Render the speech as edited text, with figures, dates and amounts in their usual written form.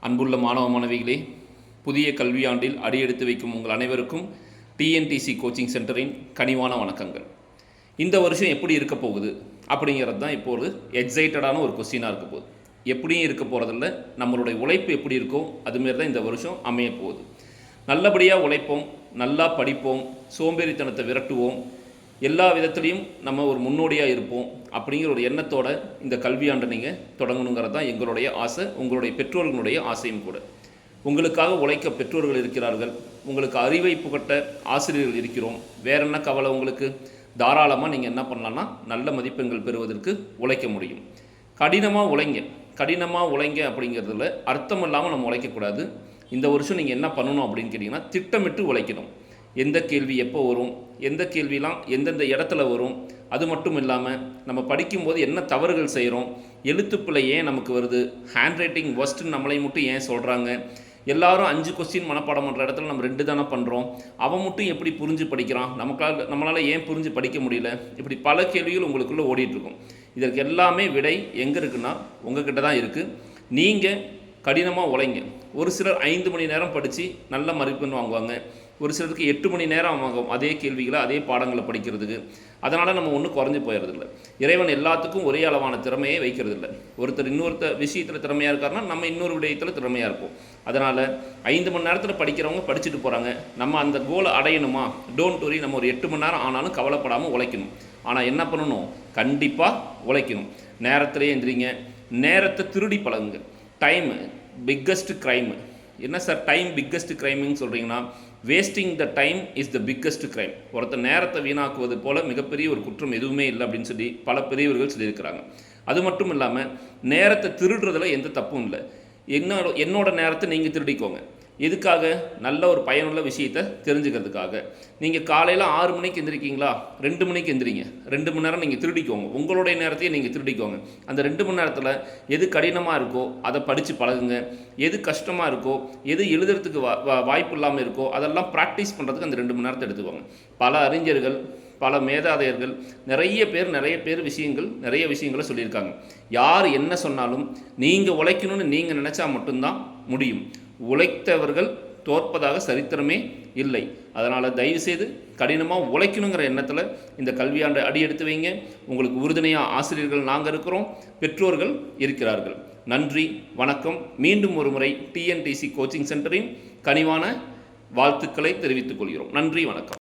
அன்புள்ள மாணவ மாணவிகளே, புதிய கல்வியாண்டில் அடியெடுத்து வைக்கும் உங்கள் அனைவருக்கும் டிஎன்டிசி கோச்சிங் சென்டரின் கனிவான வணக்கங்கள். இந்த வருஷம் எப்படி இருக்க போகுது அப்படிங்கிறது தான் இப்போது எக்ஸைட்டடான ஒரு கொஸ்டினாக இருக்க போகுது. எப்படியும் இருக்க போகிறதில்ல, நம்மளுடைய உழைப்பு எப்படி இருக்கோ அதுமாரி தான் இந்த வருஷம் அமைய போகுது. நல்லபடியாக உழைப்போம், நல்லா படிப்போம், சோம்பேறித்தனத்தை விரட்டுவோம், எல்லா விதத்துலேயும் நம்ம ஒரு முன்னோடியாக இருப்போம் அப்படிங்கிற ஒரு எண்ணத்தோடு இந்த கல்வியாண்டை நீங்கள் தொடங்கணுங்கிறது தான் எங்களுடைய ஆசை, உங்களுடைய பெற்றோர்களுடைய ஆசையும் கூட. உங்களுக்காக உழைக்க பெற்றோர்கள் இருக்கிறார்கள், உங்களுக்கு அறிவை புகட்ட ஆசிரியர்கள் இருக்கிறோம். வேற என்ன கவலை உங்களுக்கு? தாராளமாக நீங்கள் என்ன பண்ணலான்னா நல்ல மதிப்பெண்கள் பெறுவதற்கு உழைக்க முடியும். கடினமாக உழைங்க அப்படிங்கிறதுல அர்த்தம் இல்லாமல் நம்ம உழைக்கக்கூடாது. இந்த வருஷம் நீங்கள் என்ன பண்ணணும் அப்படின்னு கேட்டிங்கன்னா, திட்டமிட்டு உழைக்கணும். எந்த கேள்வி எப்போ வரும், எந்த கேள்விலாம் எந்தெந்த இடத்துல வரும், அது மட்டும் இல்லாமல் நம்ம படிக்கும்போது என்ன தவறுகள் செய்கிறோம், எழுத்துப்பிழை ஏன் நமக்கு வருது, ஹேண்ட் ரைட்டிங் ஒஸ்ட்டுன்னு நம்மளை மட்டும் ஏன் சொல்கிறாங்க, எல்லாரும் 5 கொஸ்டின் மனப்பாடம் பண்ணுற இடத்துல நம்ம 2 தானே பண்ணுறோம், அவன் மட்டும் எப்படி புரிஞ்சு படிக்கிறான், நம்மளால் ஏன் புரிஞ்சு படிக்க முடியல, இப்படி பல கேள்விகள் உங்களுக்குள்ளே ஓடிட்டுருக்கும். இதற்கு எல்லாமே விடை எங்கே இருக்குன்னா உங்ககிட்ட தான் இருக்குது. நீங்கள் கடினமாக உழைங்க. ஒரு சிலர் 5 மணி நேரம் படித்து நல்ல மதிப்பெண் வாங்குவாங்க, ஒரு சிலருக்கு 8 மணி நேரம் ஆகும் அதே கேள்விகளை அதே பாடங்களை படிக்கிறதுக்கு. அதனால் நம்ம ஒன்றும் குறைஞ்சி போயிடுறதில்ல. இறைவன் எல்லாத்துக்கும் ஒரே அளவான திறமையை வைக்கிறதில்ல. ஒருத்தர் இன்னொருத்தர் விஷயத்தில் திறமையாக இருக்காருன்னா நம்ம இன்னொரு விடயத்தில் திறமையாக இருப்போம். அதனால் 5 மணி நேரத்தில் படிக்கிறவங்க படிச்சுட்டு போகிறாங்க. நம்ம அந்த கோலை அடையணுமா, டோன்ட் வரி, நம்ம ஒரு 8 மணி நேரம் ஆனாலும் கவலைப்படாமல் உழைக்கணும். ஆனால் என்ன பண்ணணும்? கண்டிப்பாக உழைக்கணும். நேரத்திலே எந்திரிங்க, நேரத்தை திருடி பழகுங்க. Time biggest crime. என்ன சார் டைம் பிக்கஸ்ட் க்ரைம்னு சொல்கிறீங்கன்னா, wasting the time is the biggest crime. ஒருத்தர் நேரத்தை வீணாக்குவது போல் மிகப்பெரிய ஒரு குற்றம் எதுவுமே இல்லை அப்படின்னு சொல்லி பல பெரியவர்கள் சொல்லியிருக்கிறாங்க. அது மட்டும் இல்லாமல் நேரத்தை திருடுறதுல எந்த தப்பும் இல்லை. என்னோட நேரத்தை நீங்கள் திருடிக்கோங்க. எதுக்காக? நல்ல ஒரு பயனுள்ள விஷயத்தை தெரிஞ்சுக்கிறதுக்காக. நீங்கள் காலையில் 6 மணிக்கு எந்திரிக்கீங்களா, 2 மணிக்கு எந்திரிங்க. 2 மணி நேரம் நீங்கள் திருடிக்கோங்க, உங்களுடைய நேரத்தையே நீங்கள் திருடிக்கோங்க. அந்த 2 மணி நேரத்தில் எது கடினமாக இருக்கோ அதை படித்து பழகுங்க, எது கஷ்டமாக இருக்கோ, எது எழுதுறதுக்கு வாய்ப்பு இல்லாமல் இருக்கோ அதெல்லாம் ப்ராக்டிஸ் பண்ணுறதுக்கு அந்த 2 மணி நேரத்தை எடுத்துக்கோங்க. பல அறிஞர்கள், பல மேதாதையர்கள், நிறைய பேர் நிறைய விஷயங்களை சொல்லியிருக்காங்க. யார் என்ன சொன்னாலும் நீங்கள் உழைக்கணும்னு நீங்கள் நினச்சா மட்டும்தான் முடியும். உழைத்தவர்கள் தோற்பதாக சரித்திரமே இல்லை. அதனால் தயவுசெய்து கடினமாக உழைக்கணுங்கிற எண்ணத்தில் இந்த கல்வியாண்டை அடியெடுத்து வைங்க. உங்களுக்கு உறுதுணையாக ஆசிரியர்கள் நாங்கள் இருக்கிறோம், பெற்றோர்கள் இருக்கிறார்கள். நன்றி, வணக்கம். மீண்டும் ஒரு முறை டிஎன்டிசி கோச்சிங் சென்டரின் கனிவான வாழ்த்துக்களை தெரிவித்துக் கொள்கிறோம். நன்றி, வணக்கம்.